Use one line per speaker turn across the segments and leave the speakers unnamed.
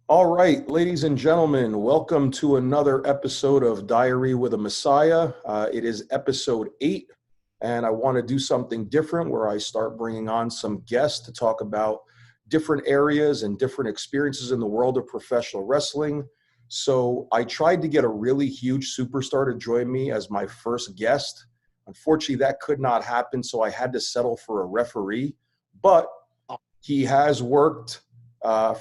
All right, ladies and gentlemen, welcome to another episode of Diary with a Messiah. It is episode 8, and I want to do something different where I start bringing on some guests to talk about different areas and different experiences in the world of professional wrestling. So I tried to get a really huge superstar to join me as my first guest. Unfortunately, that could not happen, so I had to settle for a referee, but he has worked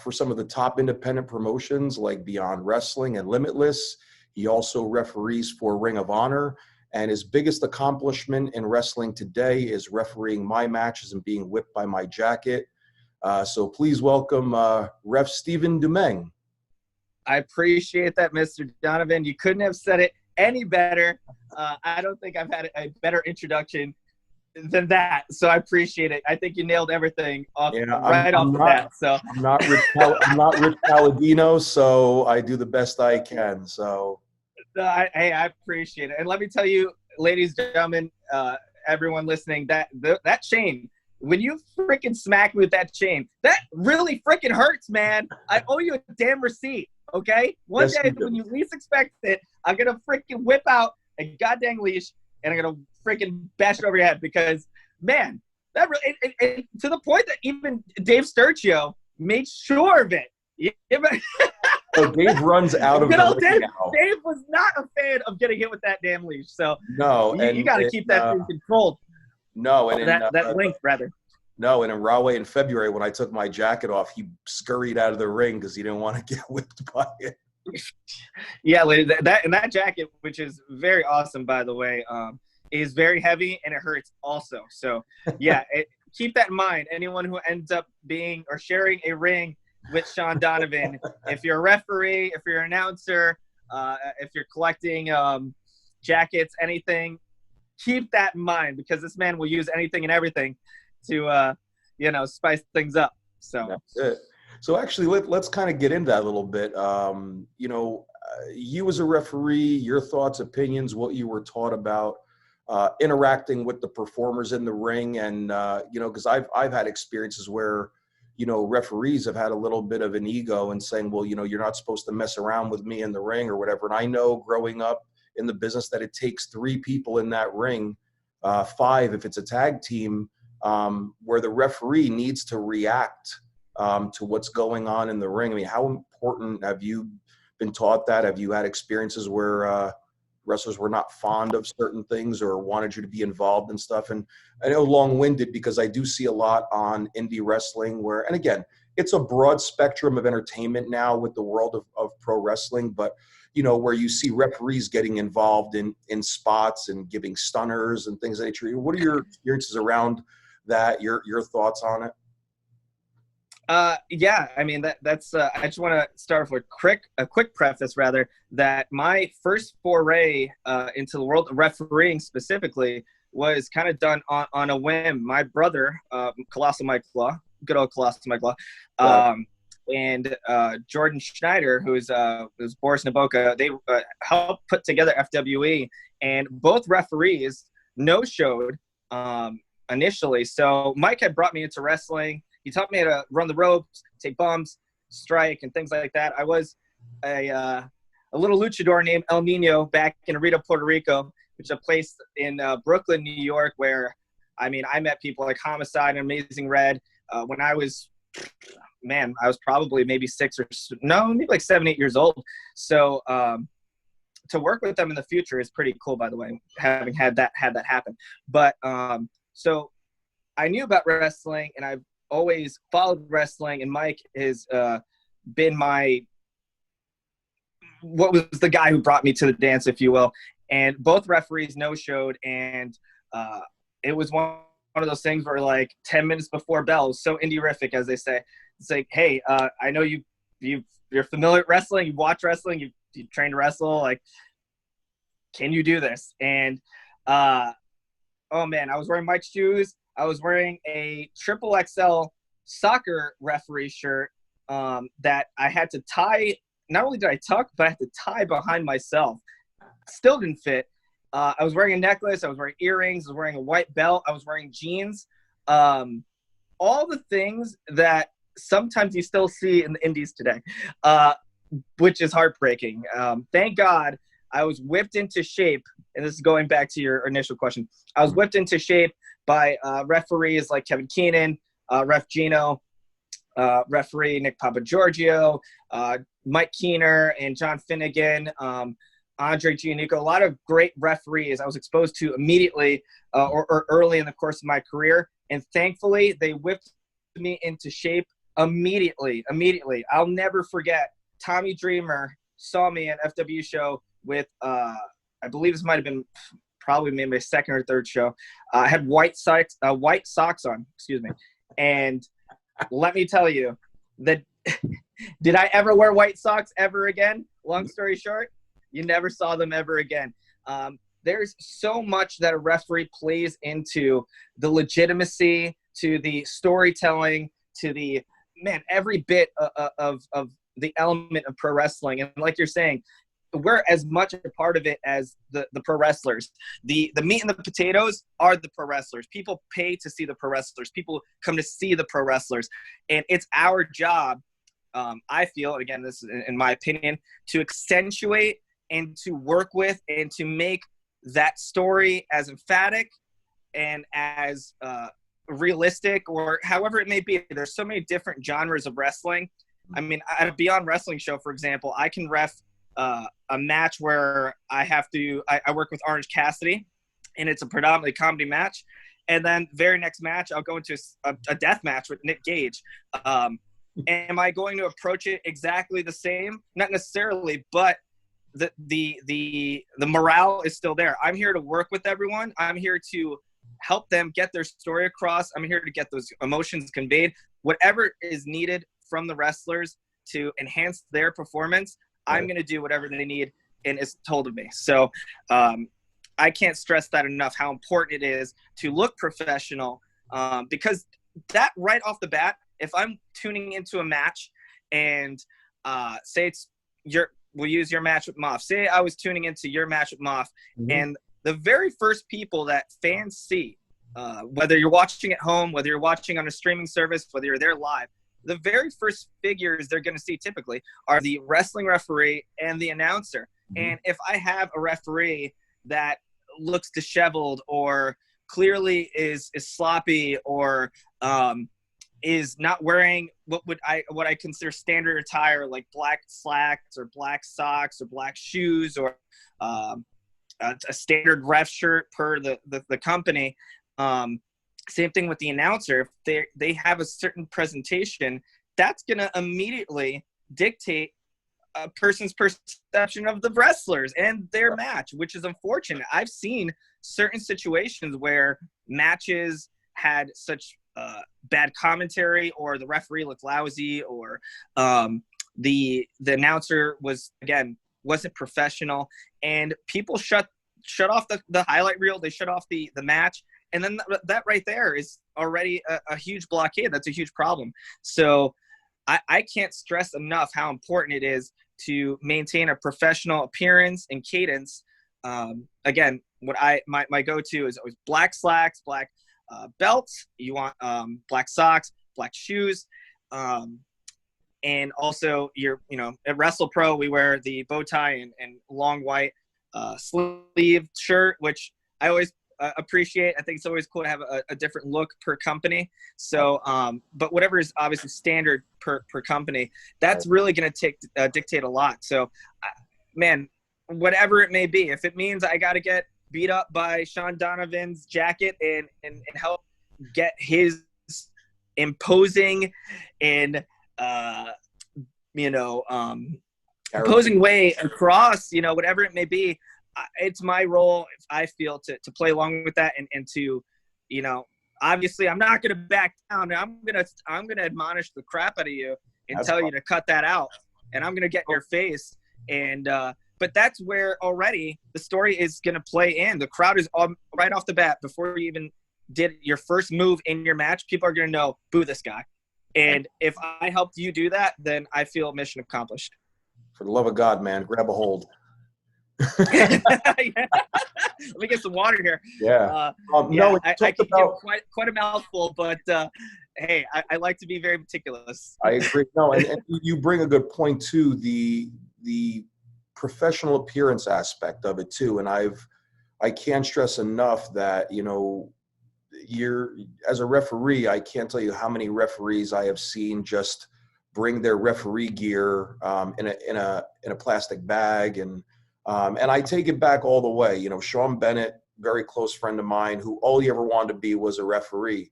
for some of the top independent promotions like Beyond Wrestling and Limitless. He also referees for Ring of Honor. And his biggest accomplishment in wrestling today is refereeing my matches and being whipped by my jacket. So please welcome Ref Steven Dumeng.
I appreciate that, Mr. Donovan. You couldn't have said it any better. I don't think I've had a better introduction than that. So I appreciate it. I think you nailed everything off the bat. So
I'm not Rich Palladino, so I do the best I can. So
I appreciate it. And let me tell you, ladies and gentlemen, everyone listening, that chain, when you freaking smack me with that chain, that really freaking hurts, man. I owe you a damn receipt. Okay? One day when you least expect it, I'm going to freaking whip out a goddamn leash and I'm going to freaking bash it over your head because, man, that really, it, to the point that even Dave Sturcio made sure of it.
So Dave runs out of the
Dave, Dave was not a fan of getting hit with that damn leash. So
no,
you got to keep that thing controlled.
No, and
that link, rather.
No, and in Rahway in February, when I took my jacket off, he scurried out of the ring because he didn't want to get whipped by it.
Yeah, that jacket, which is very awesome, by the way, is very heavy and it hurts also. So, yeah, keep that in mind. Anyone who ends up being or sharing a ring with Shawn Donavan, if you're a referee, if you're an announcer, if you're collecting jackets, anything, keep that in mind because this man will use anything and everything to spice things up. So
that's it. So actually, let's kind of get into that a little bit. You as a referee, your thoughts, opinions, what you were taught about interacting with the performers in the ring, and because I've had experiences where referees have had a little bit of an ego and saying, well, you're not supposed to mess around with me in the ring or whatever. And I know growing up in the business that it takes 3 people in that ring, 5 if it's a tag team. Where the referee needs to react to what's going on in the ring. I mean, how important have you been taught that? Have you had experiences where wrestlers were not fond of certain things or wanted you to be involved in stuff? And I know long-winded because I do see a lot on indie wrestling where, and again, it's a broad spectrum of entertainment now with the world of pro wrestling, but where you see referees getting involved in spots and giving stunners and things of that nature. What are your experiences around that, your thoughts on it?
Yeah, I mean that's I just want to start off with a quick preface rather that my first foray into the world of refereeing specifically was kind of done on a whim. My brother, Colossal Mike Law, good old Colossal Mike Law, and Jordan Schneider, who's Boris Naboka, they helped put together FWE, and both referees no-showed initially. So Mike had brought me into wrestling. He taught me how to run the ropes, take bumps, strike, and things like that. I was a little luchador named El Nino back in Arita, Puerto Rico, which is a place in Brooklyn, New York, where, I mean, I met people like Homicide and Amazing Red when I was probably maybe maybe like 7, 8 years old. So to work with them in the future is pretty cool, by the way, having had that happen. But so I knew about wrestling, and I've always followed wrestling, and Mike has been what was the guy who brought me to the dance, if you will. And both referees no-showed, and it was one of those things where, like, 10 minutes before bell, so indie-rific, as they say. It's like, hey, I know you're familiar with wrestling, you watch wrestling, you train to wrestle, like, can you do this? And oh man, I was wearing Mike's shoes. I was wearing a triple XL soccer referee shirt that I had to tie. Not only did I tuck, but I had to tie behind myself. Still didn't fit. I was wearing a necklace. I was wearing earrings. I was wearing a white belt. I was wearing jeans. All the things that sometimes you still see in the indies today, which is heartbreaking. Thank God I was whipped into shape, and this is going back to your initial question. I was whipped into shape by referees like Kevin Keenan, Ref Gino, referee Nick Papagiorgio, Mike Keener, and John Finnegan, Andre Giannico, a lot of great referees I was exposed to immediately or early in the course of my career. And thankfully, they whipped me into shape immediately. I'll never forget, Tommy Dreamer saw me at FW show with, I believe this might have been probably maybe my second or third show. I had white socks on, and let me tell you that did I ever wear white socks ever again? Long story short, you never saw them ever again. There's so much that a referee plays into the legitimacy, to the storytelling, to the, every bit of the element of pro wrestling. And like you're saying, we're as much a part of it as the pro wrestlers. The meat and the potatoes are the pro wrestlers. People pay to see the pro wrestlers. People come to see the pro wrestlers. And it's our job, I feel, again, this is in my opinion, to accentuate and to work with and to make that story as emphatic and as realistic, or however it may be. There's so many different genres of wrestling. I mean, at a Beyond Wrestling show, for example, I can ref a match where I work with Orange Cassidy, and it's a predominantly comedy match. And then very next match, I'll go into a death match with Nick Gage. Am I going to approach it exactly the same? Not necessarily, but the morale is still there. I'm here to work with everyone. I'm here to help them get their story across. I'm here to get those emotions conveyed. Whatever is needed from the wrestlers to enhance their performance, I'm going to do whatever they need and is told of me. So I can't stress that enough, how important it is to look professional, because that right off the bat, if I'm tuning into a match and say we'll use your match with Moff. Say I was tuning into your match with Moff, and the very first people that fans see, whether you're watching at home, whether you're watching on a streaming service, whether you're there live, the very first figures they're going to see typically are the wrestling referee and the announcer. And if I have a referee that looks disheveled or clearly is sloppy or is not wearing what I consider standard attire, like black slacks or black socks or black shoes or a standard ref shirt per the company. Same thing with the announcer. If they have a certain presentation, that's going to immediately dictate a person's perception of the wrestlers and their match, which is unfortunate. I've seen certain situations where matches had such bad commentary, or the referee looked lousy, or the announcer wasn't professional, and people shut off the highlight reel. They shut off the match. And then that right there is already a huge blockade. That's a huge problem. So I can't stress enough how important it is to maintain a professional appearance and cadence. Again, what my go-to is always black slacks, black belts. You want black socks, black shoes. And also at WrestlePro, we wear the bow tie and long white sleeve shirt, which I always appreciate. I think it's always cool to have a different look per company. So, but whatever is obviously standard per company, that's really going to dictate a lot. So, man, whatever it may be, if it means I got to get beat up by Shawn Donovan's jacket and help get his imposing and imposing way across, whatever it may be, it's my role, I feel, to play along with that and to, obviously I'm not going to back down. I'm going to admonish the crap out of you and tell you to cut that out, and I'm going to get in your face. And but that's where already the story is going to play in. The crowd is right off the bat, before you even did your first move in your match, people are going to know, boo this guy. And if I helped you do that, then I feel mission accomplished.
For the love of God, man, grab a hold.
Let me get some water here.
Yeah.
I can give quite a mouthful, but hey, I like to be very meticulous.
I agree. No, and you bring a good point too, the professional appearance aspect of it too. And I can't stress enough that, you know, you're, as a referee, I can't tell you how many referees I have seen just bring their referee gear in a plastic bag, and I take it back all the way. You know, Sean Bennett, very close friend of mine, who all he ever wanted to be was a referee,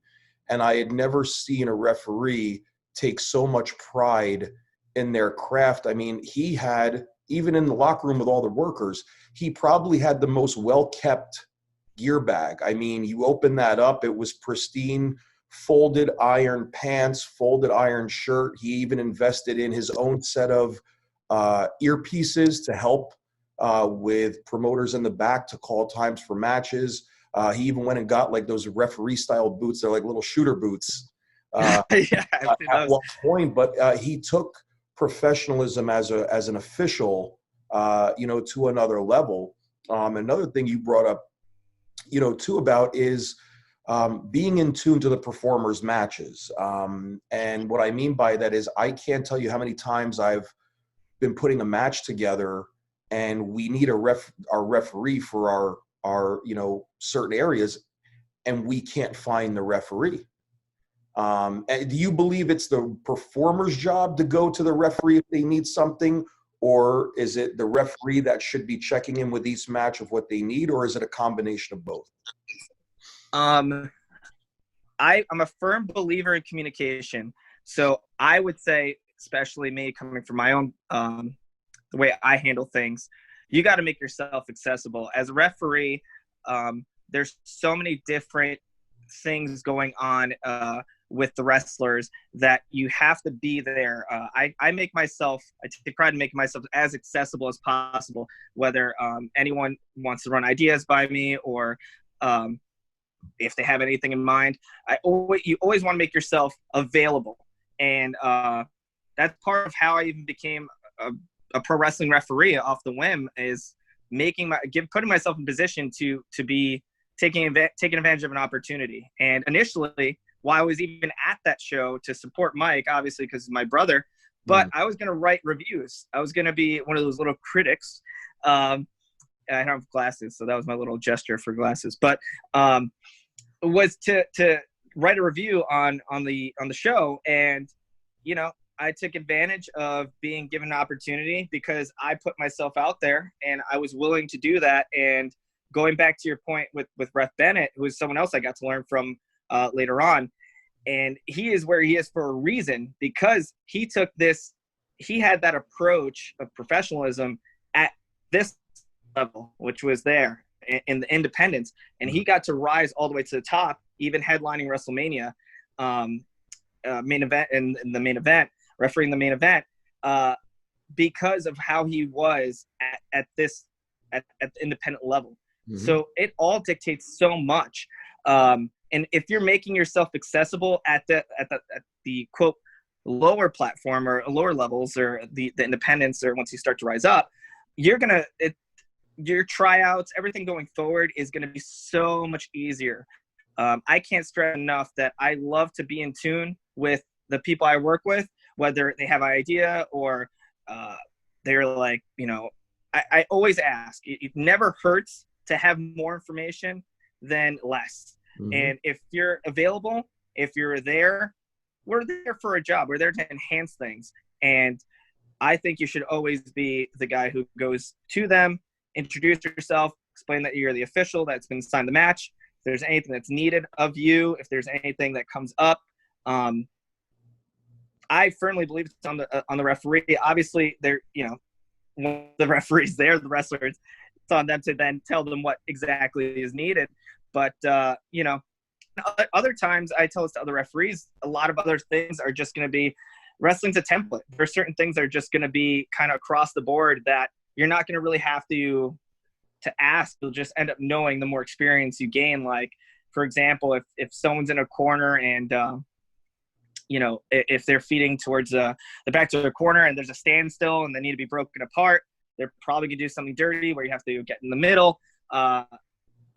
and I had never seen a referee take so much pride in their craft. I mean, he had, even in the locker room with all the workers, he probably had the most well-kept gear bag. I mean, you open that up, it was pristine, folded iron pants, folded iron shirt. He even invested in his own set of earpieces to help with promoters in the back to call times for matches. He even went and got like those referee style boots. They're like little shooter boots
Yeah,
at one point, but he took professionalism as an official, you know, to another level. Another thing you brought up, you know, too, about is being in tune to the performers' matches. And what I mean by that is, I can't tell you how many times I've been putting a match together and we need our referee for our, you know, certain areas, and we can't find the referee. And do you believe it's the performer's job to go to the referee if they need something, or is it the referee that should be checking in with each match of what they need, or is it a combination of both?
I'm a firm believer in communication. So I would say, especially me coming from my own, the way I handle things, you got to make yourself accessible. As a referee, there's so many different things going on with the wrestlers that you have to be there. I take pride in making myself as accessible as possible, whether anyone wants to run ideas by me, or if they have anything in mind. You always want to make yourself available. And that's part of how I even became a pro wrestling referee off the whim, is putting myself in position to be taking advantage of an opportunity. And initially, while I was even at that show to support Mike, obviously because he's my brother, but I was going to write reviews. I was going to be one of those little critics. I don't have glasses, so that was my little gesture for glasses. But was to write a review on the show, and you know, I took advantage of being given an opportunity because I put myself out there and I was willing to do that. And going back to your point with Ref Bennett, who is someone else I got to learn from later on, and he is where he is for a reason, because he had that approach of professionalism at this level, which was there in the independents, and he got to rise all the way to the top, even headlining WrestleMania main event, and the main event, refereeing the main event, because of how he was at the independent level. So it all dictates so much. And if you're making yourself accessible at the quote lower platform or lower levels, or the independents, or once you start to rise up, your tryouts, everything going forward is going to be so much easier. I can't stress enough that I love to be in tune with the people I work with, whether they have an idea or they're like, you know, I always ask. It never hurts to have more information than less. And if you're available, if you're there, we're there for a job. We're there to enhance things. And I think you should always be the guy who goes to them, introduce yourself, explain that you're the official that's been assigned the match. If there's anything that's needed of you, if there's anything that comes up, I firmly believe it's on the referee. Obviously, they're, you know, when the referee's there, the wrestlers, it's on them to then tell them what exactly is needed. But, you know, other times I tell this to other referees, a lot of other things are just going to be, wrestling's a template. There are certain things that are just going to be kind of across the board that you're not going to really have to ask. You'll just end up knowing the more experience you gain. Like, for example, if someone's in a corner and, you know, if they're feeding towards the back to their corner and there's a standstill and they need to be broken apart, they're probably going to do something dirty where you have to get in the middle.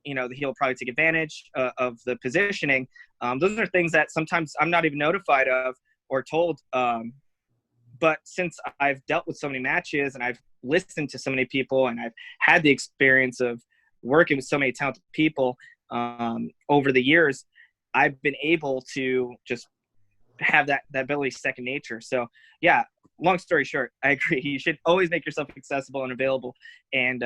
he'll probably take advantage of the positioning. Those are things that sometimes I'm not even notified of or told. But since I've dealt with so many matches and I've listened to so many people and I've had the experience of working with so many talented people over the years, I've been able to just have that ability second nature. So yeah, long story short, I agree. You should always make yourself accessible and available. And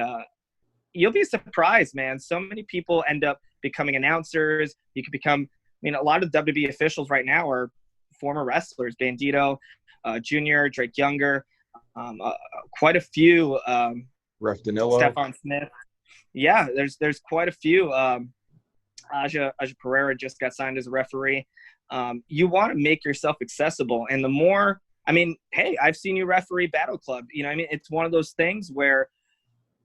you'll be surprised, man. So many people end up becoming announcers. You could become, a lot of WWE officials right now are former wrestlers. Bandito, Junior, Drake Younger, quite a few.
Ref Danilo.
Stefan Smith. Yeah, there's quite a few. Aja Pereira just got signed as a referee. You want to make yourself accessible. And the more, hey, I've seen you referee Battle Club. It's one of those things where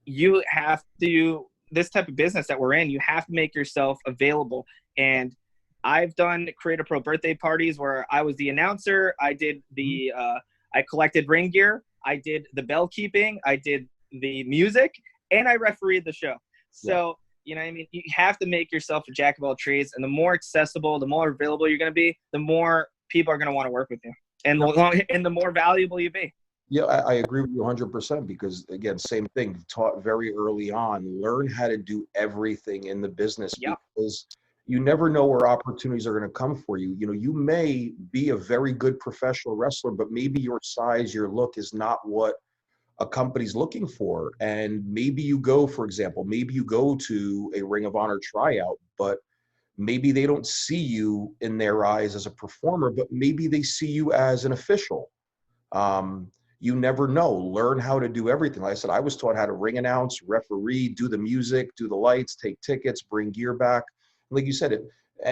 you have to, this type of business that we're in, you have to make yourself available. And I've done Creator Pro birthday parties where I was the announcer. I did I collected ring gear. I did the bell keeping. I did the music, and I refereed the show. So, you have to make yourself a jack of all trades. And the more accessible, the more available you're going to be, the more people are going to want to work with you. And the more valuable you be.
Yeah, I agree with you 100% because, again, same thing, taught very early on, learn how to do everything in the business because you never know where opportunities are going to come for you. You may be a very good professional wrestler, but maybe your size, your look is not what a company's looking for. And maybe you go, for example, to a Ring of Honor tryout, but maybe they don't see you in their eyes as a performer, but maybe they see you as an official. You never know. Learn how to do everything. Like I said, I was taught how to ring announce, referee, do the music, do the lights, take tickets, bring gear back. Like you said,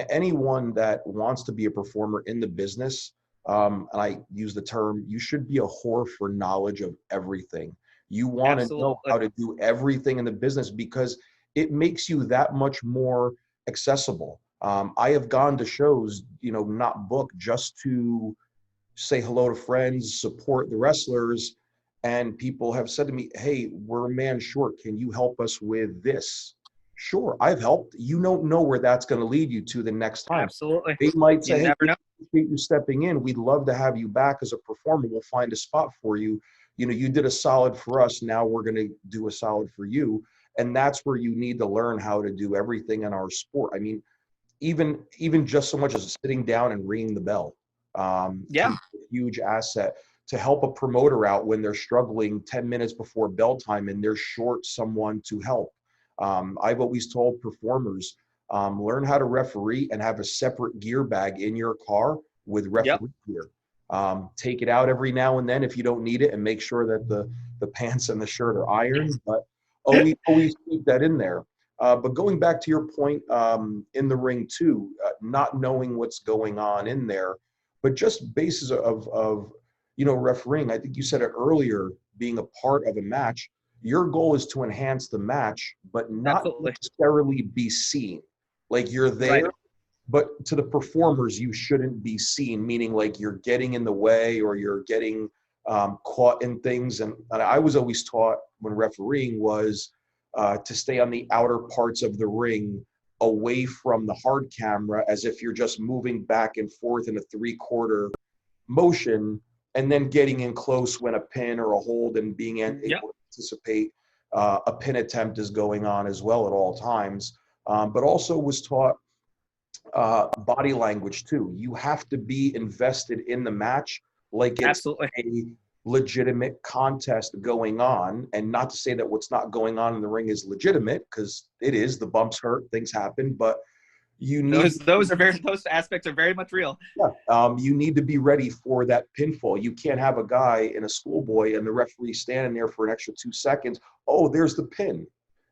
anyone that wants to be a performer in the business, and I use the term, you should be a whore for knowledge of everything. You want to know how to do everything in the business because it makes you that much more accessible. I have gone to shows, not booked, just to say hello to friends, support the wrestlers, and people have said to me, hey, we're a man short. Can you help us with this? Sure, I've helped. You don't know where that's going to lead you to the next time.
Absolutely.
They might say,
hey,
we appreciate you stepping in. We'd love to have you back as a performer. We'll find a spot for you. You did a solid for us. Now we're going to do a solid for you. And that's where you need to learn how to do everything in our sport. Even just so much as sitting down and ringing the bell. Can be a huge asset to help a promoter out when they're struggling 10 minutes before bell time and they're short someone to help. I've always told performers, learn how to referee and have a separate gear bag in your car with referee gear. Take it out every now and then if you don't need it, and make sure that the pants and the shirt are ironed, but always keep that in there. But going back to your point in the ring too, not knowing what's going on in there, but just basis of refereeing. I think you said it earlier, being a part of a match. Your goal is to enhance the match, but not necessarily be seen. Like you're there, but to the performers, you shouldn't be seen, meaning like you're getting in the way or you're getting caught in things. And I was always taught when refereeing was to stay on the outer parts of the ring, away from the hard camera, as if you're just moving back and forth in a 3/4 motion, and then getting in close when a pin or a hold and being able to anticipate a pin attempt is going on as well at all times. But also was taught body language too. You have to be invested in the match like it's a legitimate contest going on, and not to say that what's not going on in the ring is legitimate, because it is. The bumps hurt, things happen, but you need
those aspects are very much real.
You need to be ready for that pinfall. You can't have a guy in a schoolboy and the referee standing there for an extra 2 seconds. Oh, there's the pin.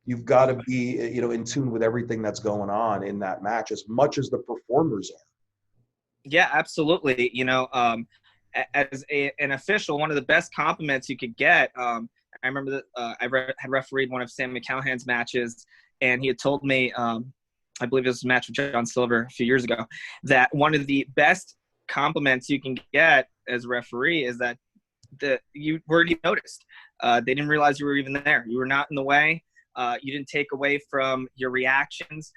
You've got to be in tune with everything that's going on in that match as much as the performers are.
Yeah, absolutely. As an official, one of the best compliments you could get, I remember that I had refereed one of Sam McCallahan's matches, and he had told me, I believe it was a match with John Silver a few years ago, that one of the best compliments you can get as a referee is that you were noticed. They didn't realize you were even there. You were not in the way. You didn't take away from your reactions.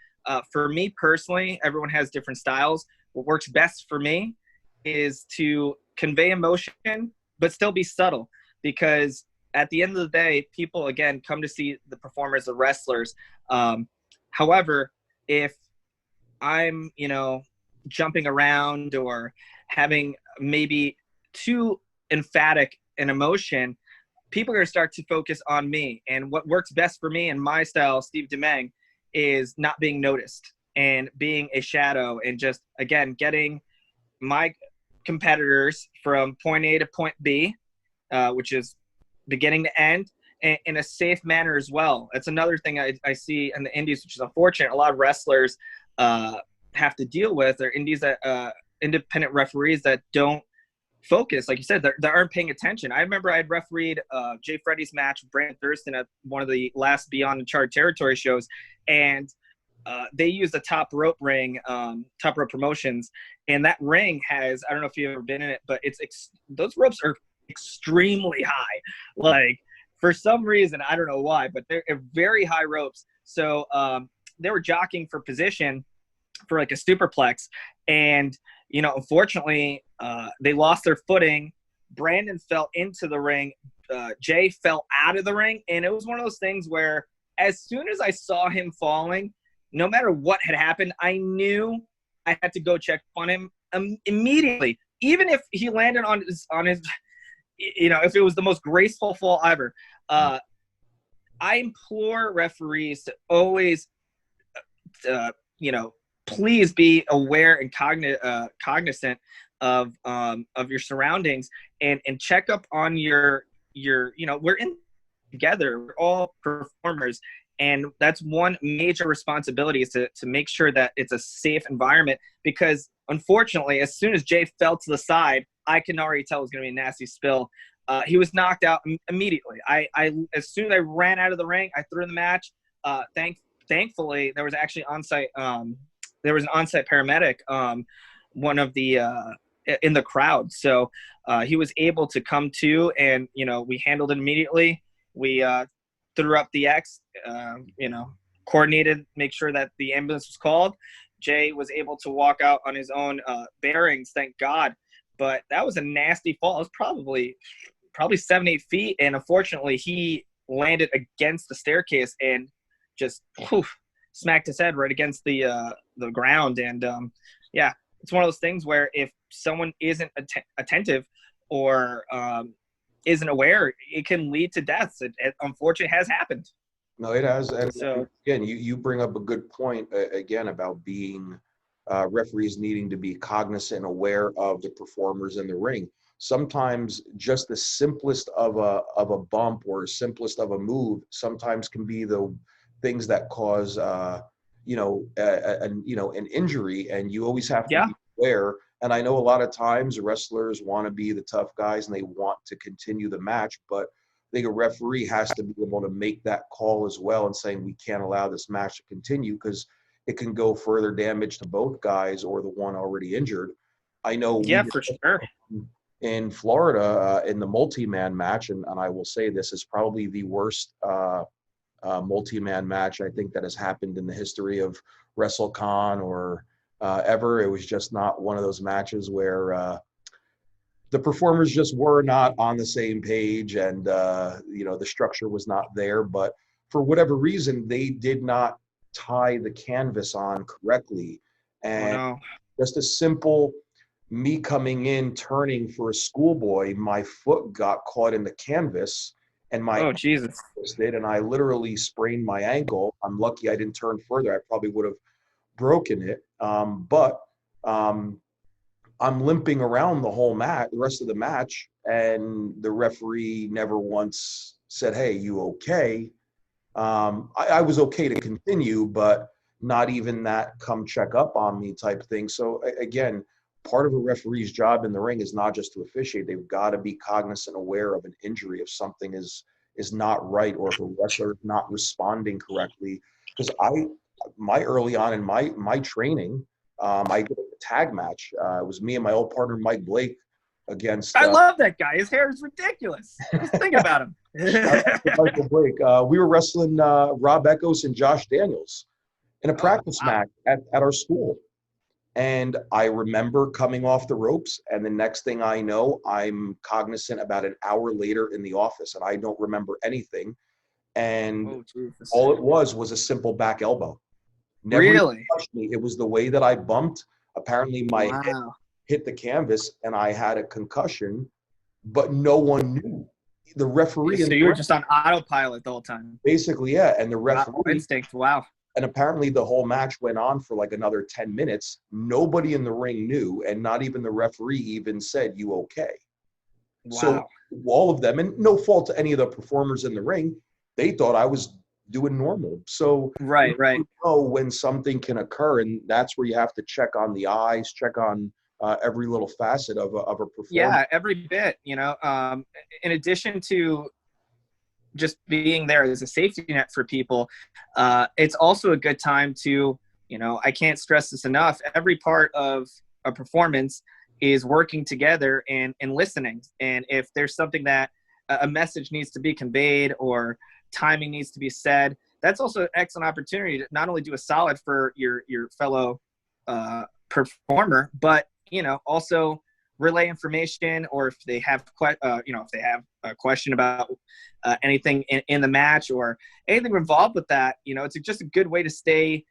For me personally, everyone has different styles. What works best for me is to convey emotion, but still be subtle, because at the end of the day, people, again, come to see the performers, the wrestlers. However, if I'm, jumping around or having maybe too emphatic an emotion, people are going to start to focus on me. And what works best for me and my style, Steve Dumeng, is not being noticed and being a shadow, and just, again, getting my competitors from point A to point B, which is beginning to end, in a safe manner as well. That's another thing I see in the indies, which is unfortunate. A lot of wrestlers have to deal with, or indies that independent referees that don't focus, like you said, that aren't paying attention. I remember I'd refereed Jay Freddy's match with Brandon Thurston at one of the last Beyond Uncharted Territory shows, and they used a top rope ring, top rope promotions, and that ring has, I don't know if you've ever been in it, but those ropes are extremely high. Like, for some reason, I don't know why, but they're very high ropes. So they were jockeying for position for like a superplex, and unfortunately, they lost their footing. Brandon fell into the ring. Jay fell out of the ring, and it was one of those things where, as soon as I saw him falling, no matter what had happened, I knew I had to go check on him immediately, even if he landed on his, if it was the most graceful fall ever. I implore referees to always, please be aware and cognizant of your surroundings, and check up on your we're in together. We're all performers, and that's one major responsibility, is to make sure that it's a safe environment, because unfortunately, as soon as Jay fell to the side, I can already tell it was going to be a nasty spill. He was knocked out immediately. I as soon as I ran out of the ring, I threw in the match. Thankfully, there was actually there was an on-site paramedic, one of the in the crowd. So he was able to come to, and we handled it immediately. We threw up the X, coordinated, make sure that the ambulance was called. Jay was able to walk out on his own bearings, thank God. But that was a nasty fall. It was probably 7-8 feet, and unfortunately, he landed against the staircase and just smacked his head right against the ground. And it's one of those things where if someone isn't attentive or isn't aware, it can lead to deaths. It unfortunately has happened.
No, it has. And
so,
again, you bring up a good point again about being referees needing to be cognizant and aware of the performers in the ring. Sometimes just the simplest of a bump or simplest of a move sometimes can be the things that cause an injury, and you always have to be aware. And I know a lot of times wrestlers want to be the tough guys and they want to continue the match, but I think a referee has to be able to make that call as well, and saying we can't allow this match to continue, because it can go further damage to both guys or the one already injured. I know
for sure.
In Florida in the multi-man match, and I will say this is probably the worst multi-man match I think that has happened in the history of WrestleCon or ever. It was just not one of those matches where the performers just were not on the same page, and the structure was not there. But for whatever reason, they did not tie the canvas on correctly, and just a simple me coming in, turning for a schoolboy, my foot got caught in the canvas, and my
Jesus!
And I literally sprained my ankle. I'm lucky I didn't turn further. I probably would have broken it. But I'm limping around the rest of the match, and the referee never once said, "Hey, you okay?" I was okay to continue, but not even that come check up on me type thing. So again, part of a referee's job in the ring is not just to officiate. They've got to be cognizant, aware of an injury if something is not right, or if a wrestler is not responding correctly. Because early on in my training, I did a tag match. It was me and my old partner Mike Blake against.
I love that guy. His hair is ridiculous. Just think about him.
Michael Blake. We were wrestling Rob Echoes and Josh Daniels in a practice match at our school. And I remember coming off the ropes, and the next thing I know, I'm cognizant about an hour later in the office, and I don't remember anything. And all it was a simple back elbow. Never
really
touched me. It was the way that I bumped. Apparently my head hit the canvas and I had a concussion, but no one knew. The referee.
So you were just on autopilot the whole time.
Basically, yeah. And the referee.
Instinct. Wow.
And apparently the whole match went on for like another 10 minutes. Nobody in the ring knew, and not even the referee even said, "You okay?"
Wow.
So all of them, and no fault to any of the performers in the ring, they thought I was doing normal. So
right.
You know when something can occur, and that's where you have to check on the eyes, check on every little facet of a performance.
Yeah, every bit. You know, in addition to just being there as a safety net for people, it's also a good time to, you know, I can't stress this enough. Every part of a performance is working together and listening. And if there's something that a message needs to be conveyed or timing needs to be said, that's also an excellent opportunity to not only do a solid for your fellow performer, but, you know, also relay information, or if they have a question about anything in the match or anything involved with that, you know, it's just a good way to stay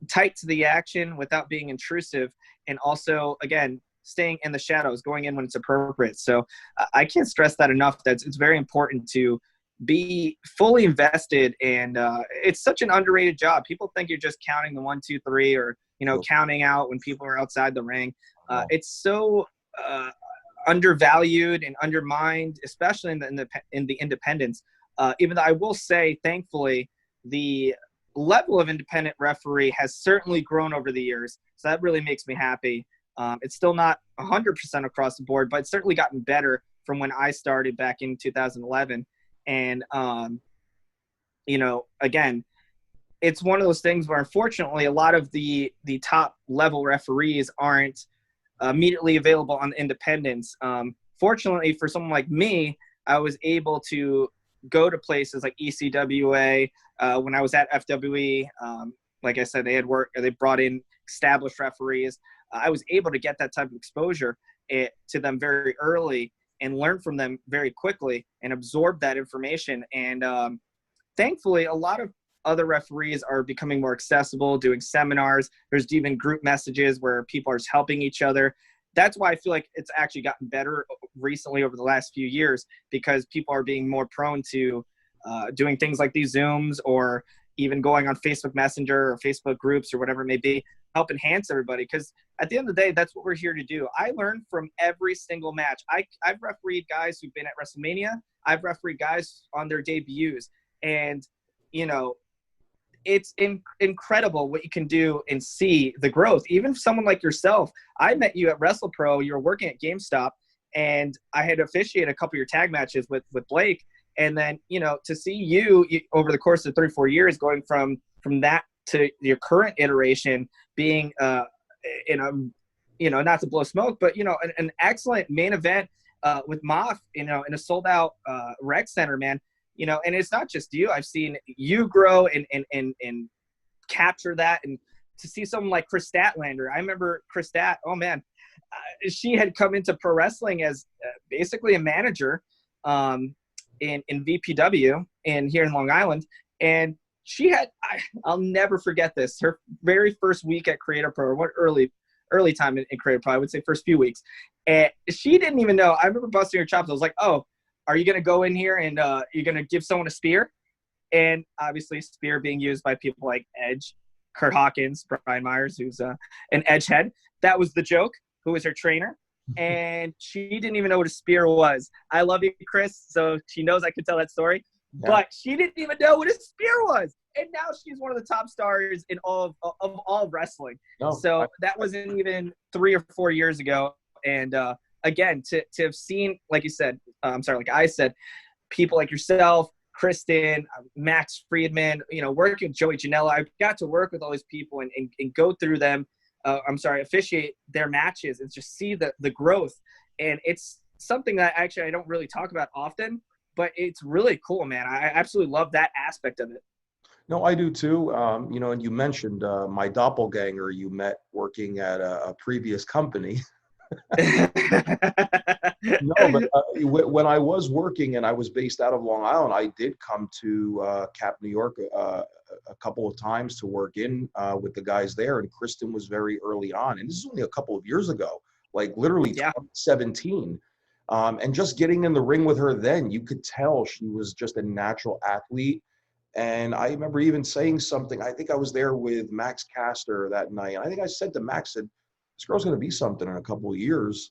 tight to the action without being intrusive, and also, again, staying in the shadows, going in when it's appropriate. So I can't stress that enough. That it's very important to be fully invested, and it's such an underrated job. People think you're just counting the 1, 2, 3, or, you know, counting out when people are outside the ring. It's so undervalued and undermined, especially in the independents. Even though I will say, thankfully, the level of independent referee has certainly grown over the years. So that really makes me happy. It's still not 100% across the board, but it's certainly gotten better from when I started back in 2011. And, you know, again, it's one of those things where, unfortunately, a lot of the top level referees aren't immediately available on the independents. Fortunately for someone like me, I was able to go to places like ECWA. When I was at FWE, like I said, they brought in established referees. I was able to get that type of exposure to them very early and learn from them very quickly and absorb that information. And thankfully, a lot of other referees are becoming more accessible, doing seminars. There's even group messages where people are just helping each other. That's why I feel like it's actually gotten better recently over the last few years, because people are being more prone to doing things like these Zooms, or even going on Facebook Messenger or Facebook groups or whatever it may be, help enhance everybody. Because at the end of the day, that's what we're here to do. I learn from every single match. I've refereed guys who've been at WrestleMania. I've refereed guys on their debuts. And, you know, it's incredible what you can do and see the growth. Even someone like yourself, I met you at WrestlePro. You were working at GameStop, and I had officiated a couple of your tag matches with Blake. And then, you know, to see you over the course of 3 or 4 years, going from that to your current iteration, being in a, you know, not to blow smoke, but, you know, an excellent main event with Moth, you know, in a sold out rec center, man. You know, and it's not just you. I've seen you grow and capture that. And to see someone like Chris Statlander, I remember Chris Stat, oh man, she had come into pro wrestling as basically a manager in VPW and here in Long Island. And she had, I'll never forget this, her very first week at Creator Pro, or what early time in Creator Pro, I would say first few weeks. And she didn't even know. I remember busting her chops. I was like, oh, are you going to go in here and you're going to give someone a spear? And obviously spear being used by people like Edge, Kurt Hawkins, Brian Myers, who's an Edge head. That was the joke, who was her trainer. And she didn't even know what a spear was. I love you, Chris. So she knows I could tell that story. Yeah. But she didn't even know what a spear was. And now she's one of the top stars in all of wrestling. That wasn't even 3 or 4 years ago. And again, to have seen, like you said, like I said, people like yourself, Kristen, Max Friedman, you know, working with Joey Janela, I got to work with all these people and go through them, officiate their matches and just see the growth. And it's something that actually I don't really talk about often, but it's really cool, man. I absolutely love that aspect of it.
No, I do too. And you mentioned my doppelganger you met working at a previous company. No, but when I was working and I was based out of Long Island, I did come to Cap, New York, a couple of times to work in with the guys there. And Kristen was very early on, and this is only a couple of years ago, like literally
Yeah.
2017. And just getting in the ring with her then, you could tell she was just a natural athlete. And I remember even saying something. I think I was there with Max Caster that night. And I think I said to Max, said, this girl's going to be something in a couple of years.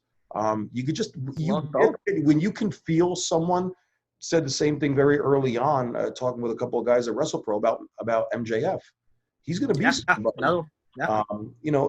You could just, when you can feel someone, said the same thing very early on, talking with a couple of guys at WrestlePro about MJF. He's going to be somebody.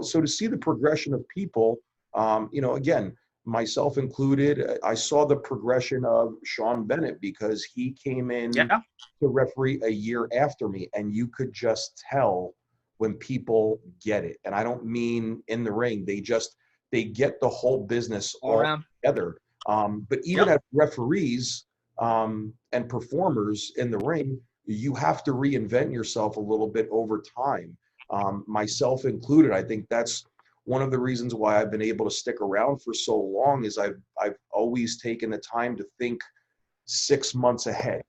So to see the progression of people, again, myself included, I saw the progression of Sean Bennett because he came in to referee a year after me, and you could just tell when people get it. And I don't mean in the ring. They get the whole business all together. But even as referees and performers in the ring, you have to reinvent yourself a little bit over time. Myself included, I think that's one of the reasons why I've been able to stick around for so long is I've always taken the time to think 6 months ahead.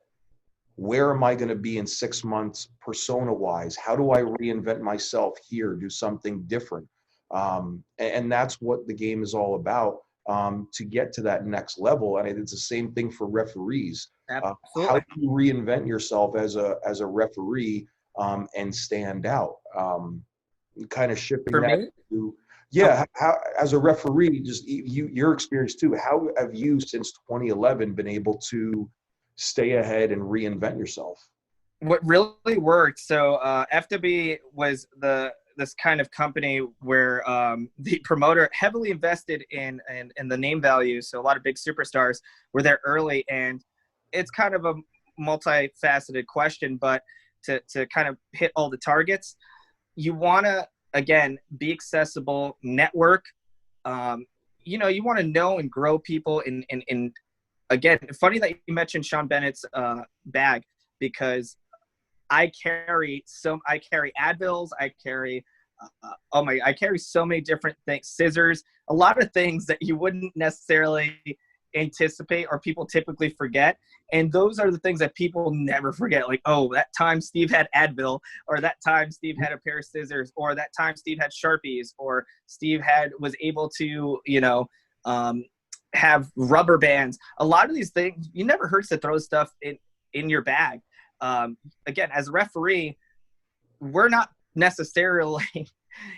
Where am I going to be in 6 months persona-wise? How do I reinvent myself here, do something different? And that's what the game is all about, to get to that next level. And it's the same thing for referees. How do you reinvent yourself as a referee and stand out? Kind of shifting
For
that
me?
to, how, as a referee, just your experience too, how have you since 2011 been able to stay ahead and reinvent yourself?
What really worked, so FW was this kind of company where the promoter heavily invested in the name value. So a lot of big superstars were there early, and it's kind of a multifaceted question, but to kind of hit all the targets, you want to, again, be accessible, network. You want to know and grow people in again, funny that you mentioned Sean Bennett's bag, because I carry Advils, I carry so many different things, scissors, a lot of things that you wouldn't necessarily anticipate or people typically forget. And those are the things that people never forget. Like, oh, that time Steve had Advil, or that time Steve had a pair of scissors, or that time Steve had Sharpies, or Steve was able to, have rubber bands. A lot of these things, you never hurts to throw stuff in your bag. Again, as a referee, we're not necessarily,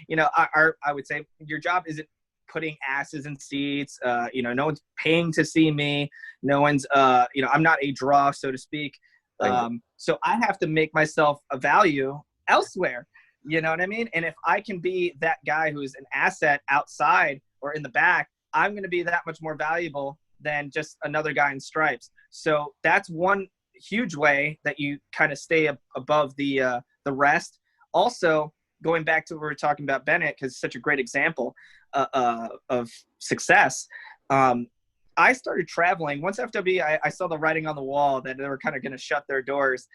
I would say your job isn't putting asses in seats. No one's paying to see me. No one's, I'm not a draw, so to speak. So I have to make myself a value elsewhere. You know what I mean? And if I can be that guy who's an asset outside or in the back, I'm going to be that much more valuable than just another guy in stripes. So that's one huge way that you kind of stay above the rest. Also, going back to what we were talking about Bennett, because it's such a great example of success. I started traveling. Once FW, I saw the writing on the wall that they were kind of going to shut their doors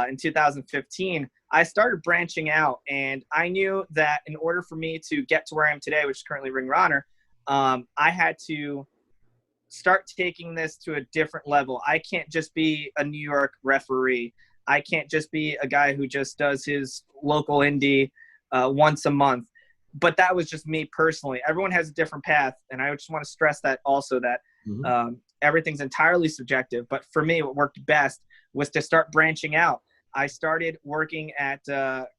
in 2015. I started branching out, and I knew that in order for me to get to where I am today, which is currently Ring of Honor, I had to start taking this to a different level. I can't just be a New York referee. I can't just be a guy who just does his local indie once a month. But that was just me personally. Everyone has a different path, and I just want to stress that also, that everything's entirely subjective. But for me, what worked best was to start branching out. I started working at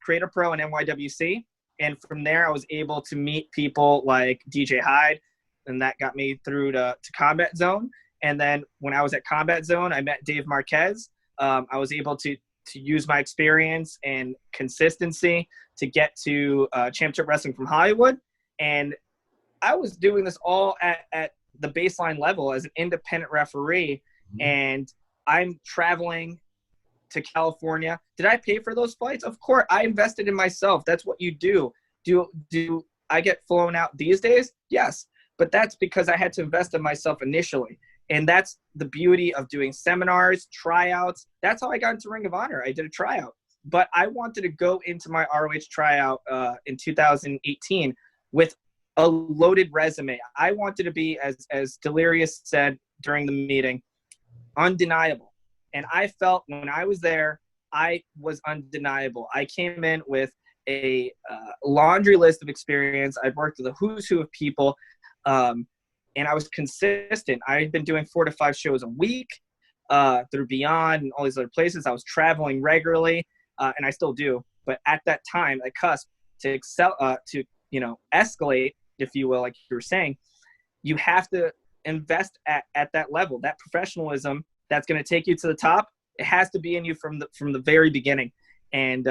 Creator Pro and NYWC. And from there, I was able to meet people like DJ Hyde, and that got me through to Combat Zone. And then when I was at Combat Zone, I met Dave Marquez. I was able to use my experience and consistency to get to Championship Wrestling from Hollywood. And I was doing this all at the baseline level as an independent referee. And I'm traveling to California. Did I pay for those flights? Of course. I invested in myself. That's what you do. Do I get flown out these days? Yes. but that's because I had to invest in myself initially. And that's the beauty of doing seminars, tryouts. That's how I got into Ring of Honor. I did a tryout, but I wanted to go into my ROH tryout in 2018 with a loaded resume. I wanted to be, as Delirious said during the meeting, undeniable. And I felt when I was there, I was undeniable. I came in with a laundry list of experience. I'd worked with a who's who of people, and I was consistent. I had been doing 4 to 5 shows a week through Beyond and all these other places. I was traveling regularly, and I still do. But at that time, at cusp, to excel, to escalate, if you will, like you were saying, you have to invest at that level. That professionalism that's going to take you to the top, it has to be in you from the very beginning. And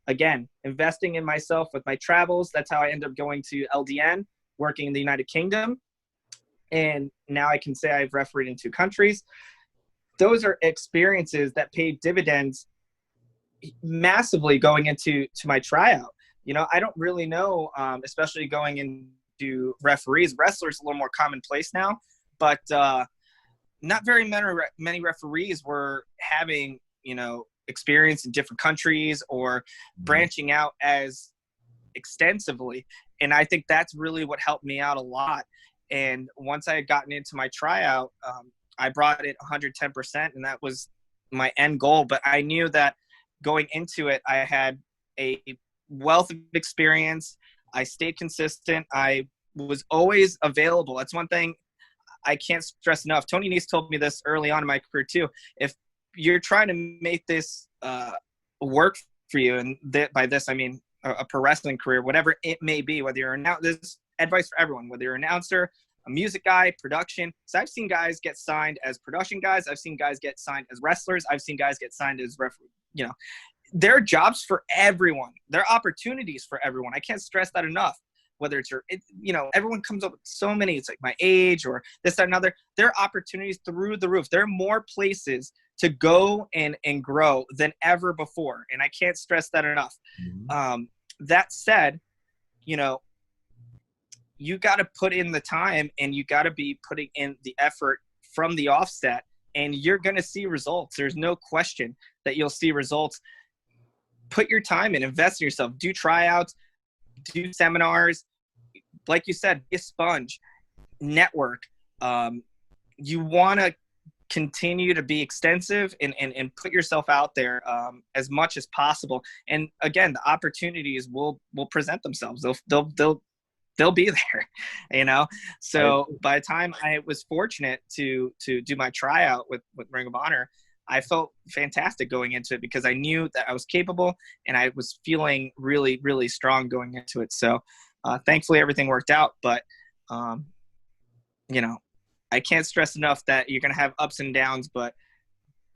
again, investing in myself with my travels, that's how I ended up going to LDN, working in the United Kingdom. And now I can say I've refereed in 2 countries. Those are experiences that paid dividends massively going into my tryout. I don't really know, especially going into referees. Wrestlers a little more commonplace now, but not very many referees were having, experience in different countries or branching out as extensively. And I think that's really what helped me out a lot. And once I had gotten into my tryout, I brought it 110%, and that was my end goal. But I knew that going into it, I had a wealth of experience. I stayed consistent. I was always available. That's one thing I can't stress enough. Tony Nese told me this early on in my career too. If you're trying to make this work for you, and by this I mean a pro wrestling career, whatever it may be, whether you're this advice for everyone, whether you're an announcer, a music guy, production. So I've seen guys get signed as production guys. I've seen guys get signed as wrestlers. I've seen guys get signed as referee. There are jobs for everyone. There are opportunities for everyone. I can't stress that enough. Whether it's everyone comes up with so many, it's like my age or this, that, another. There are opportunities through the roof. There are more places to go and grow than ever before. And I can't stress that enough. Mm-hmm. That said, you got to put in the time, and you got to be putting in the effort from the offset, and you're going to see results. There's no question that you'll see results. Put your time in, invest in yourself, do tryouts, do seminars. Like you said, be a sponge, network. You want to continue to be extensive and put yourself out there as much as possible. And again, the opportunities will present themselves. They'll be there, So by the time I was fortunate to do my tryout with Ring of Honor, I felt fantastic going into it because I knew that I was capable and I was feeling really, really strong going into it. So thankfully everything worked out, but I can't stress enough that you're going to have ups and downs, but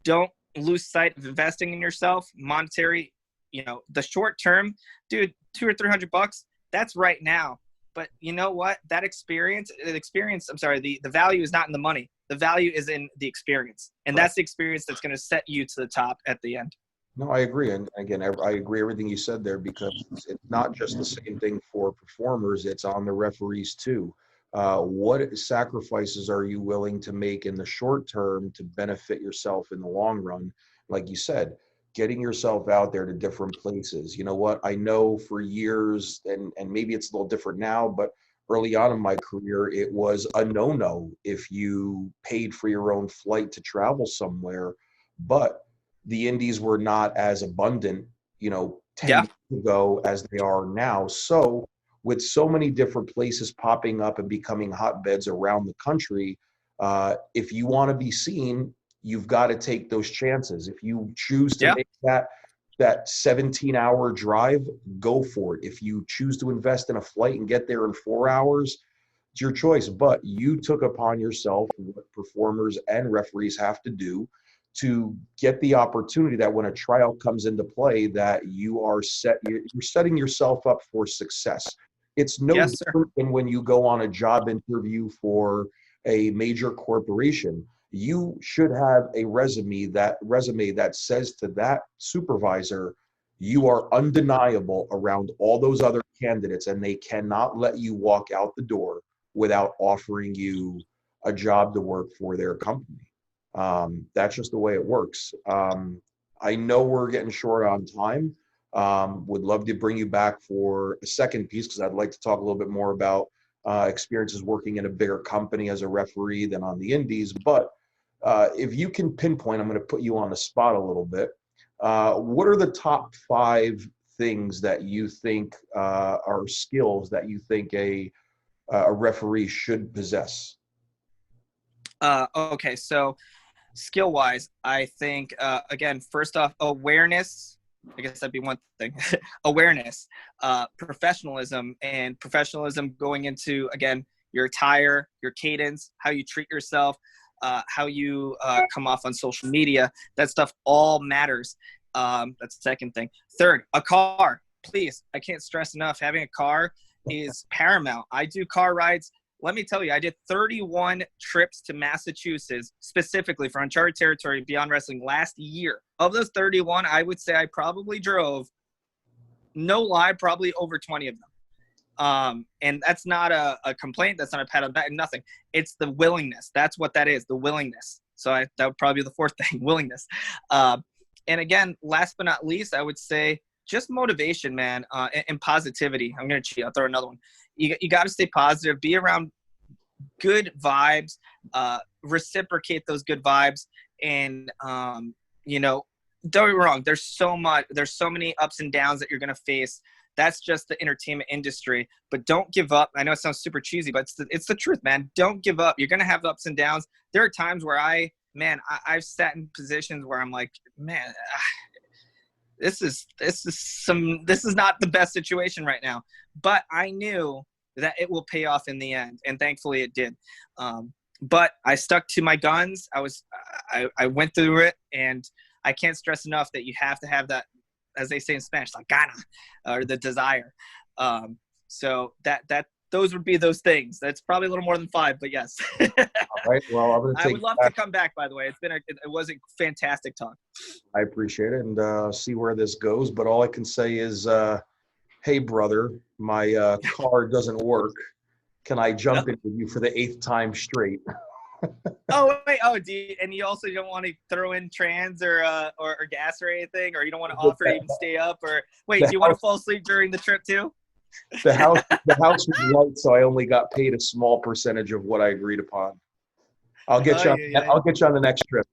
don't lose sight of investing in yourself. Monetary, the short term, dude, $200 or $300, that's right now. But you know what? That experience, the value is not in the money. The value is in the experience. And that's the experience that's going to set you to the top at the end.
No, I agree. And again, I agree everything you said there, because it's not just the same thing for performers. It's on the referees too. What sacrifices are you willing to make in the short term to benefit yourself in the long run? Like you said, getting yourself out there to different places. You know what? I know for years, and maybe it's a little different now, but early on in my career, it was a no-no if you paid for your own flight to travel somewhere. But the indies were not as abundant, 10 years ago as they are now. So with so many different places popping up and becoming hotbeds around the country, if you want to be seen, you've got to take those chances. If you choose to make that 17-hour drive, go for it. If you choose to invest in a flight and get there in 4 hours, it's your choice. But you took upon yourself what performers and referees have to do to get the opportunity that when a tryout comes into play, that you're setting yourself up for success. It's no different than when you go on a job interview for a major corporation. You should have a resume that says to that supervisor, you are undeniable around all those other candidates, and they cannot let you walk out the door without offering you a job to work for their company. That's just the way it works. I know we're getting short on time. Would love to bring you back for a second piece because I'd like to talk a little bit more about experiences working in a bigger company as a referee than on the indies. But if you can pinpoint, I'm going to put you on the spot a little bit. What are the top 5 things that you think are skills that you think a referee should possess?
Okay, so skill-wise, I think, again, first off, awareness. I guess that'd be one thing. Awareness, professionalism, and professionalism going into, again, your attire, your cadence, how you treat yourself, how you come off on social media. That stuff all matters. That's the second thing. Third, a car. Please, I can't stress enough. Having a car is paramount. I do car rides. Let me tell you, I did 31 trips to Massachusetts specifically for Uncharted Territory Beyond Wrestling last year. Of those 31, I would say I probably drove, no lie, probably over 20 of them. And that's not a complaint. That's not a pat on the back, nothing. It's the willingness. That's what that is, the willingness. So that would probably be the fourth thing, willingness. And again, last but not least, I would say just motivation, man, and positivity. I'm going to cheat. I'll throw another one. You got to stay positive, be around good vibes, reciprocate those good vibes. And, don't get me wrong. There's so many ups and downs that you're going to face. That's just the entertainment industry, but don't give up. I know it sounds super cheesy, but it's the truth, man. Don't give up. You're going to have ups and downs. There are times where I've sat in positions where I'm like, man, this is not the best situation right now, but I knew that it will pay off in the end. And thankfully it did. But I stuck to my guns. I went through it, and I can't stress enough that you have to have that, as they say in Spanish, la gana, or the desire. So those would be those things. That's probably a little more than 5, but yes.
All right. Well, I'm going to
I would love to come back, by the way. It was a fantastic talk.
I appreciate it, and see where this goes. But all I can say is, hey, brother, my car doesn't work. Can I jump in with you for the 8th time straight?
Oh, wait. Oh, and you also don't want to throw in trans or gas or anything, or you don't want to offer to even stay up, or wait, do you want to fall asleep during the trip too?
The house was light, so I only got paid a small percentage of what I agreed upon. I'll get you. I'll get you on the next trip.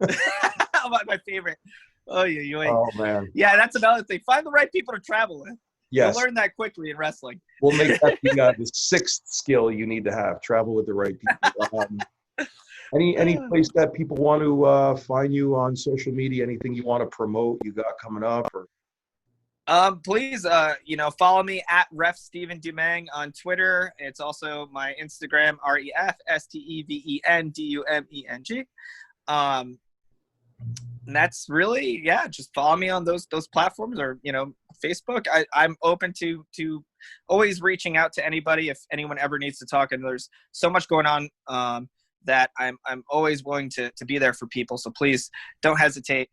My favorite. Oh yeah.
Oh man.
Yeah, that's another thing. Find the right people to travel with.
Yes.
You'll learn that quickly in wrestling.
We'll make that the 6th skill you need to have: travel with the right people. Any place that people want to find you on social media? Anything you want to promote? You got coming up? Or
please, follow me at Ref Steven Dumeng on Twitter. It's also my Instagram, RefStevenDumeng. And that's really, just follow me on those platforms, or, Facebook. I'm open to always reaching out to anybody if anyone ever needs to talk. And there's so much going on that I'm always willing to be there for people. So please don't hesitate.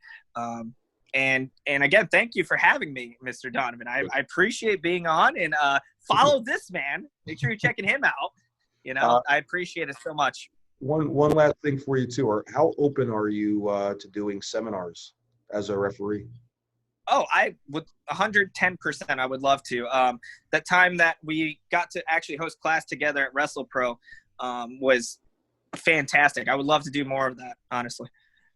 And again, thank you for having me, Mr. Donovan. I appreciate being on, and follow this man. Make sure you're checking him out. I appreciate it so much.
One last thing for you too. How open are you to doing seminars as a referee?
Oh, I would 110%. I would love to. That time that we got to actually host class together at WrestlePro was fantastic. I would love to do more of that, honestly.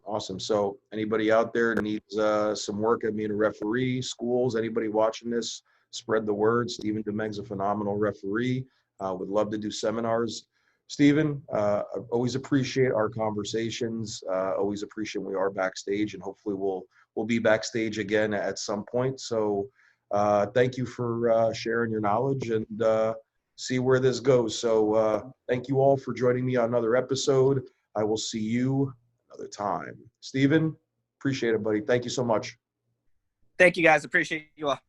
Awesome. So anybody out there needs some work at being a referee, schools, anybody watching this, spread the word. Steven Dumeng's a phenomenal referee. Would love to do seminars. Steven, I always appreciate our conversations. Always appreciate when we are backstage, and hopefully we'll be backstage again at some point. So thank you for sharing your knowledge, and see where this goes. So thank you all for joining me on another episode. I will see you another time. Steven, appreciate it, buddy. Thank you so much.
Thank you, guys. Appreciate you all.